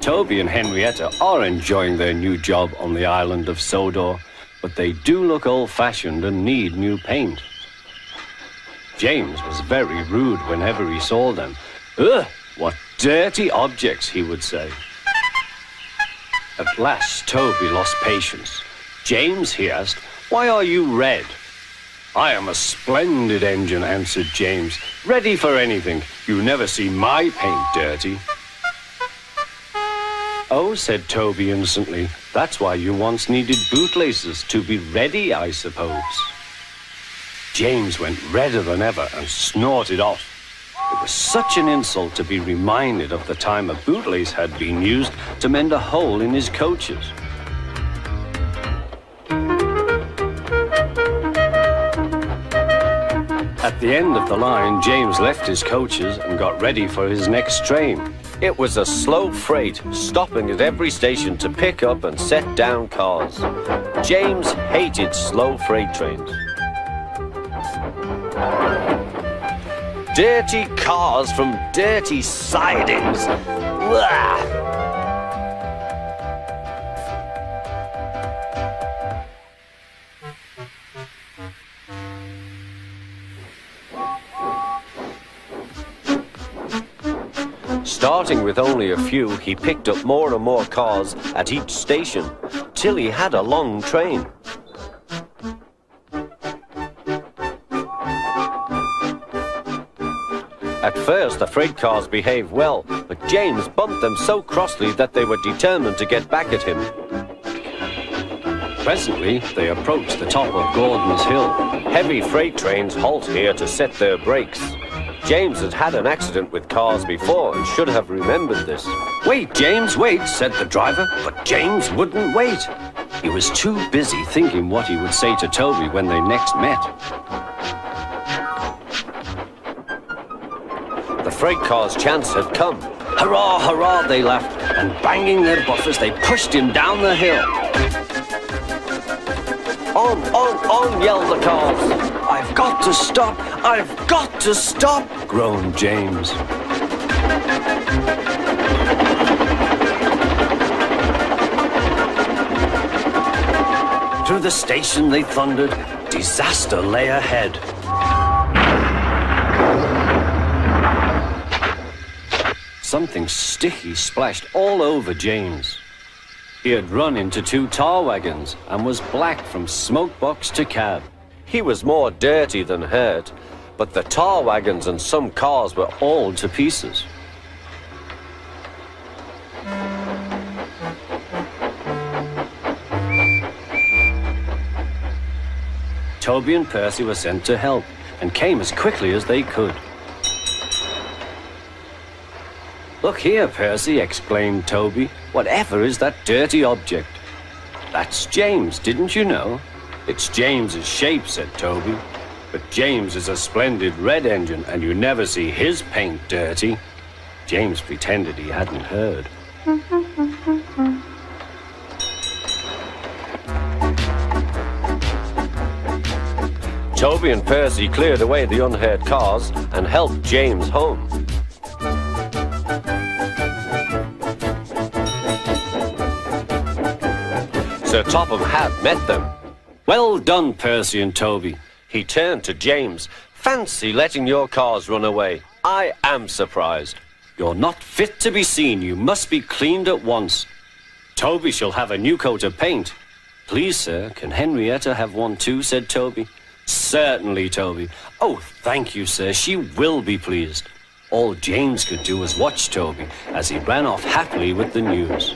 Toby and Henrietta are enjoying their new job on the island of Sodor, but they do look old-fashioned and need new paint. James was very rude whenever he saw them. Ugh, what dirty objects, he would say. At last, Toby lost patience. James, he asked, why are you red? I am a splendid engine, answered James. Ready for anything. You never see my paint dirty. Oh, said Toby innocently, that's why you once needed bootlaces, to be ready, I suppose. James went redder than ever and snorted off. It was such an insult to be reminded of the time a bootlace had been used to mend a hole in his coaches. At the end of the line, James left his coaches and got ready for his next train. It was a slow freight, stopping at every station to pick up and set down cars. James hated slow freight trains. Dirty cars from dirty sidings. Blah! Starting with only a few, he picked up more and more cars at each station, till he had a long train. At first, the freight cars behaved well, but James bumped them so crossly that they were determined to get back at him. Presently, they approached the top of Gordon's Hill. Heavy freight trains halt here to set their brakes. James had had an accident with cars before and should have remembered this. Wait, James, wait, said the driver, but James wouldn't wait. He was too busy thinking what he would say to Toby when they next met. The freight car's chance had come. Hurrah, hurrah, they laughed, and banging their buffers, they pushed him down the hill. On, yelled the cars. I've got to stop, I've got to stop, groaned James. Through the station they thundered. Disaster lay ahead. Something sticky splashed all over James. He had run into 2 tar wagons and was black from smoke box to cab. He was more dirty than hurt, but the tar wagons and some cars were all to pieces. Toby and Percy were sent to help and came as quickly as they could. Look here, Percy, exclaimed Toby. Whatever is that dirty object? That's James, didn't you know? It's James's shape, said Toby. But James is a splendid red engine, and you never see his paint dirty. James pretended he hadn't heard. Toby and Percy cleared away the unhurt cars and helped James home. Sir Topham Hatt met them. Well done, Percy and Toby. He turned to James. Fancy letting your cars run away. I am surprised. You're not fit to be seen. You must be cleaned at once. Toby shall have a new coat of paint. Please, sir, can Henrietta have one too, said Toby. Certainly, Toby. Oh, thank you, sir. She will be pleased. All James could do was watch Toby as he ran off happily with the news.